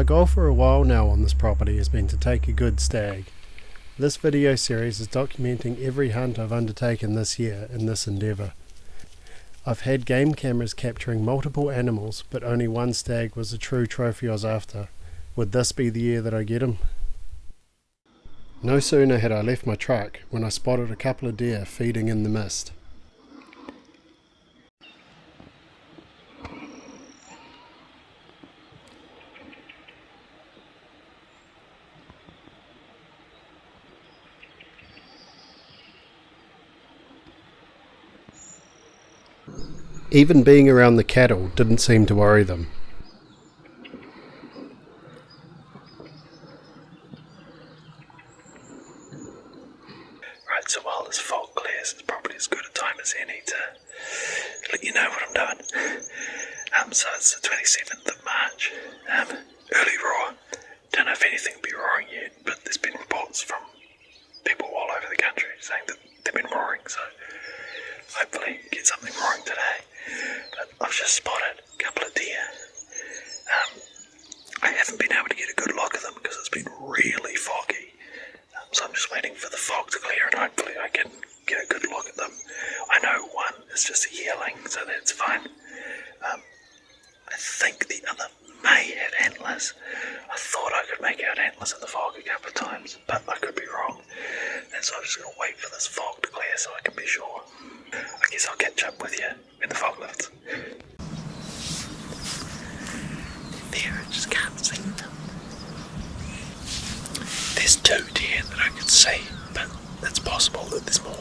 My goal for a while now on this property has been to take a good stag. This video series is documenting every hunt I've undertaken this year in this endeavour. I've had game cameras capturing multiple animals, but only one stag was the true trophy I was after. Would this be the year that I get him? No sooner had I left my truck when I spotted a couple of deer feeding in the mist. Even being around the cattle didn't seem to worry them. Right, so while this fog clears, it's probably as good a time as any to let you know what I'm doing. So it's the 27th of March, early roar. Don't know if anything will be roaring yet, but there's been reports from people all over the country saying that they've been roaring, so hopefully get something roaring today. But I've just spotted a couple of deer. I haven't been able to get a good look at them because it's been really foggy. So I'm just waiting for the fog to clear and hopefully I can get a good look at them. I know one is just a yearling, so that's fine. I think the other may have antlers. I thought I could make out antlers in the fog a couple of times, but I could be wrong. And so I'm just going to wait for this fog to clear so I can be sure. I guess I'll catch up with you when the fog lifts. There, I just can't see them. There's two deer that I can see, but it's possible that there's more.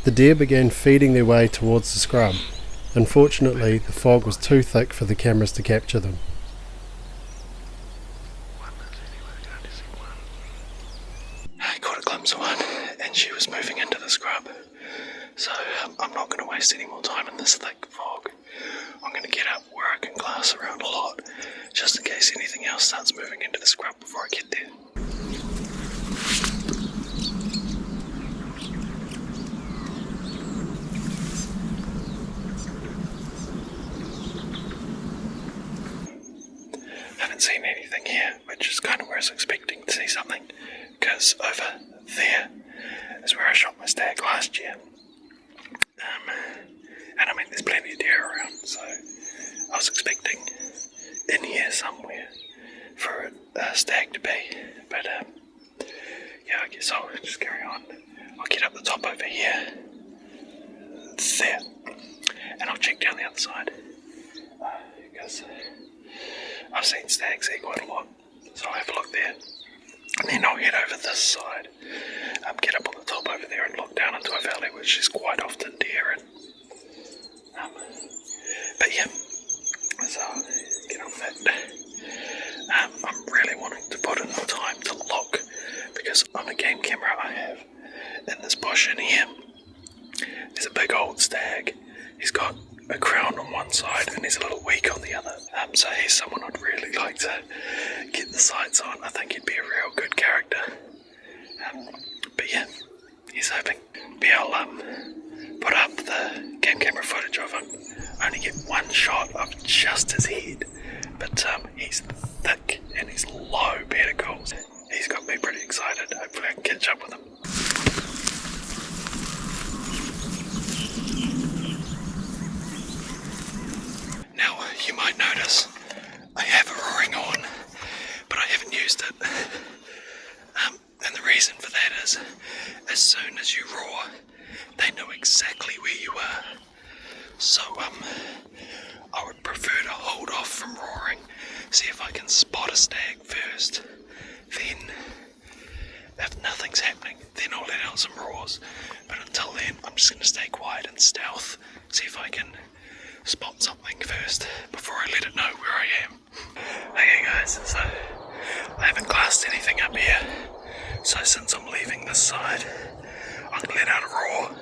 The deer began feeding their way towards the scrub. Unfortunately, the fog was too thick for the cameras to capture them. I caught a glimpse of one, and she was moving into the scrub. So I'm not going to waste any more time in this thick fog. I'm going to get up where I can glass around a lot, just in case anything else starts moving into the scrub before I get there. Haven't seen anything here, which is kind of where I was expecting to see something, because over there is where I shot my stag last year. And I mean, there's plenty of deer around, so I was expecting in here somewhere for a stag to be, but yeah, I guess I'll just carry on. I'll get up the top over here, there, and I'll check down the other side, because I've seen stags here quite a lot, so I'll have a look there, and then I'll head over this side, get up on the top over there and look down into a valley, which is quite often deer in. But yeah, so I'll get on that. I'm really wanting to put in the time to look, because on a game camera I have in this bush in here, there's a big old stag. He's got a crown on one side and he's a little weak on the other. So he's someone I'd really like to get the sights on. I think he'd be a real good character. But yeah, he's hoping. But I'll put up the game camera footage of him. I only get one shot of just his head, but he's thick and he's low pedicles. He's got me pretty excited. Hopefully I can catch up with him. Now, you might notice I have a roaring on, but I haven't used it. And the reason for that is, as soon as you roar, they know exactly where you are. So, I would prefer to hold off from roaring, see if I can spot a stag first. Then, if nothing's happening, then I'll let out some roars. But until then, I'm just going to stay quiet and stealth, see if I can spot something first before I let it know where I am. Okay guys, so I haven't glassed anything up here, so since I'm leaving this side, I'm going to let out a roar,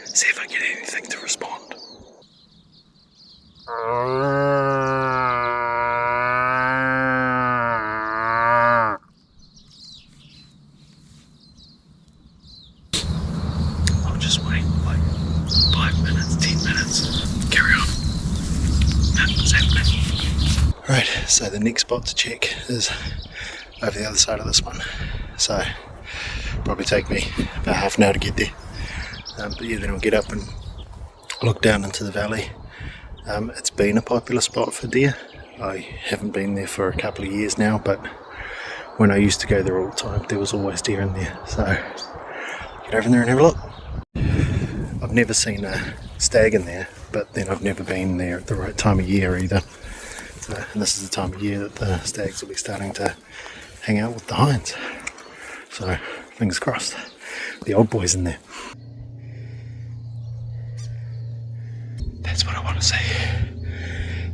see if I get anything to respond. I'll just wait like 5 minutes, 10 minutes, carry what's happening. Right, so the next spot to check is over the other side of this one. So probably take me about half an hour to get there. But yeah, then I'll get up and look down into the valley. It's been a popular spot for deer. I haven't been there for a couple of years now, but when I used to go there all the time, there was always deer in there. So get over there and have a look. I've never seen a stag in there, but then I've never been there at the right time of year either. So, and this is the time of year that the stags will be starting to hang out with the hinds. So fingers crossed, the old boy's in there. That's what I want to see.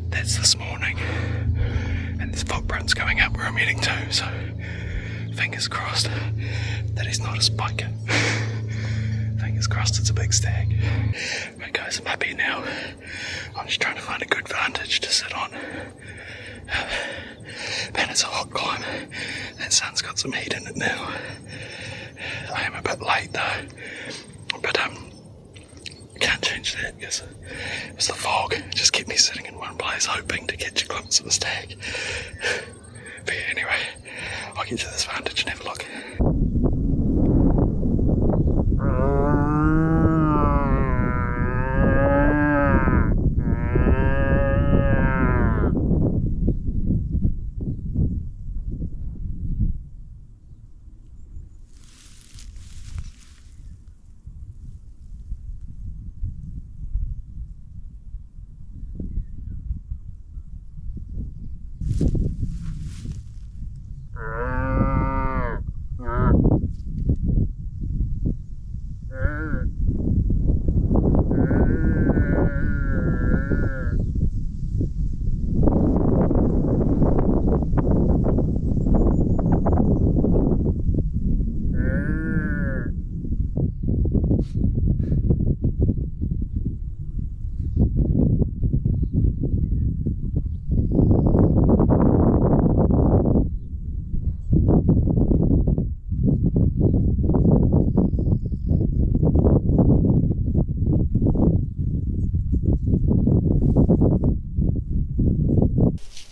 That's this morning. And there's footprints going up where I'm heading to, so fingers crossed that he's not a spiker. Fingers crossed it's a big stag. Right guys, I'm up here now. I'm just trying to find a good vantage to sit on. Man, it's a hot climb. That sun's got some heat in it now. I am a bit late though. But I can't change that because it was the fog. It just kept me sitting in one place hoping to catch a glimpse of a stag. But yeah, anyway, I'll get to this vantage and have a look.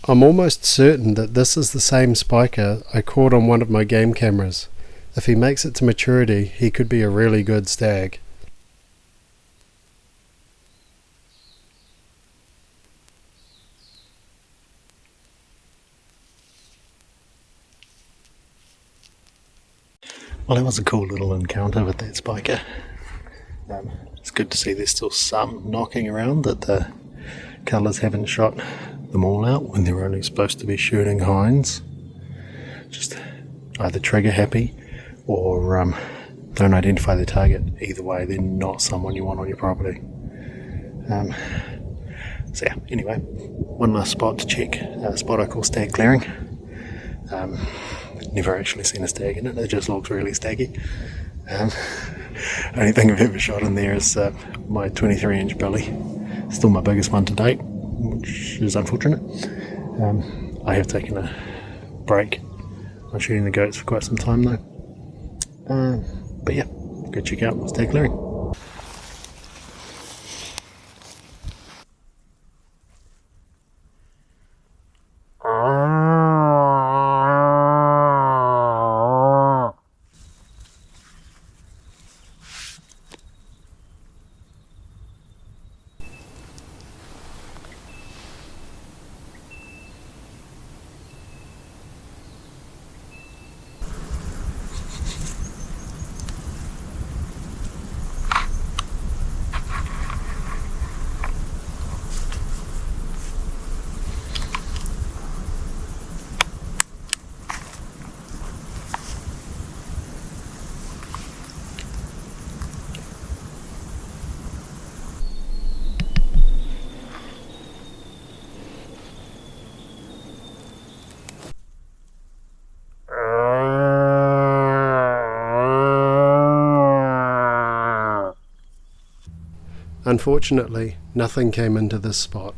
I'm almost certain that this is the same spiker I caught on one of my game cameras. If he makes it to maturity, he could be a really good stag. Well, that was a cool little encounter with that spiker. It's good to see there's still some knocking around, that the colours haven't shot them all out when they're only supposed to be shooting hinds. Just either trigger happy or don't identify the target. Either way, they're not someone you want on your property. So yeah, anyway, one last spot to check, a spot I call Stag Clearing. Never actually seen a stag in it, it just looks really staggy. Only thing I've ever shot in there is my 23-inch Billy. Still my biggest one to date, which is unfortunate. I have taken a break on shooting the goats for quite some time though. But yeah, go check out Stag Clearing. Unfortunately, nothing came into this spot.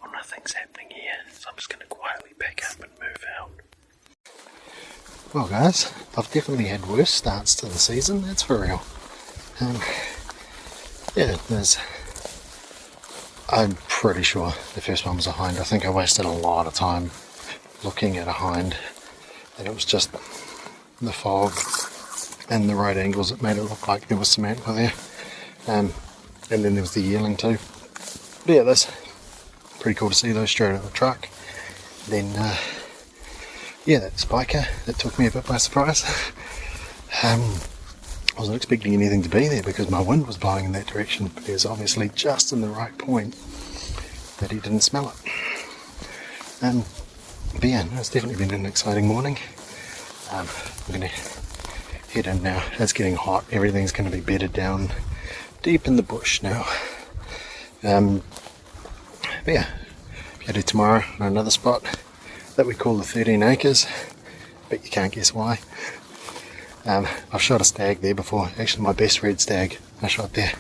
Well, nothing's happening here, so I'm just going to quietly back up and move out. Well guys, I've definitely had worse starts to the season, that's for real. Yeah, there's I'm pretty sure the first one was a hind. I think I wasted a lot of time looking at a hind, and it was just the fog and the right angles that made it look like there was some antler there. And then there was the yearling too. But yeah, that's pretty cool to see those straight out of the truck. Then yeah, that spiker, that took me a bit by surprise. I wasn't expecting anything to be there because my wind was blowing in that direction, but it was obviously just in the right point that he didn't smell it. But yeah, no, it's definitely been an exciting morning. I'm going to head in now. It's getting hot, everything's going to be bedded down deep in the bush now. But yeah, go to tomorrow on another spot that we call the 13 acres, but you can't guess why. I've shot a stag there before, actually my best red stag I shot there,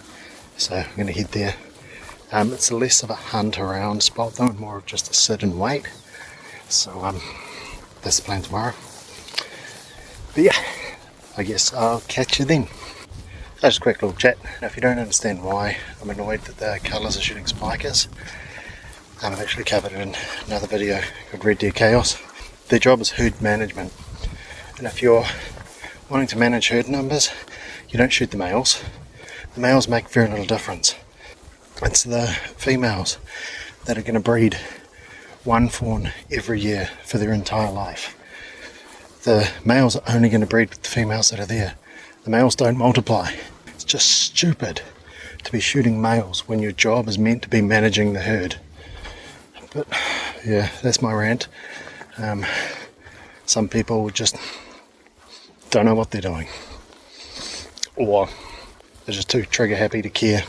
so I'm going to head there. It's less of a hunt around spot though, and more of just a sit and wait, so that's the plan tomorrow. But yeah, I guess I'll catch you then. Just a quick little chat. Now, if you don't understand why I'm annoyed that the colours are shooting spikers, I've actually covered it in another video called Red Deer Chaos. Their job is herd management, and if you're wanting to manage herd numbers, you don't shoot the males. The males make very little difference. It's the females that are going to breed one fawn every year for their entire life. The males are only going to breed with the females that are there. The males don't multiply. It's just stupid to be shooting males when your job is meant to be managing the herd. But yeah, that's my rant. Some people just don't know what they're doing, or they're just too trigger happy to care.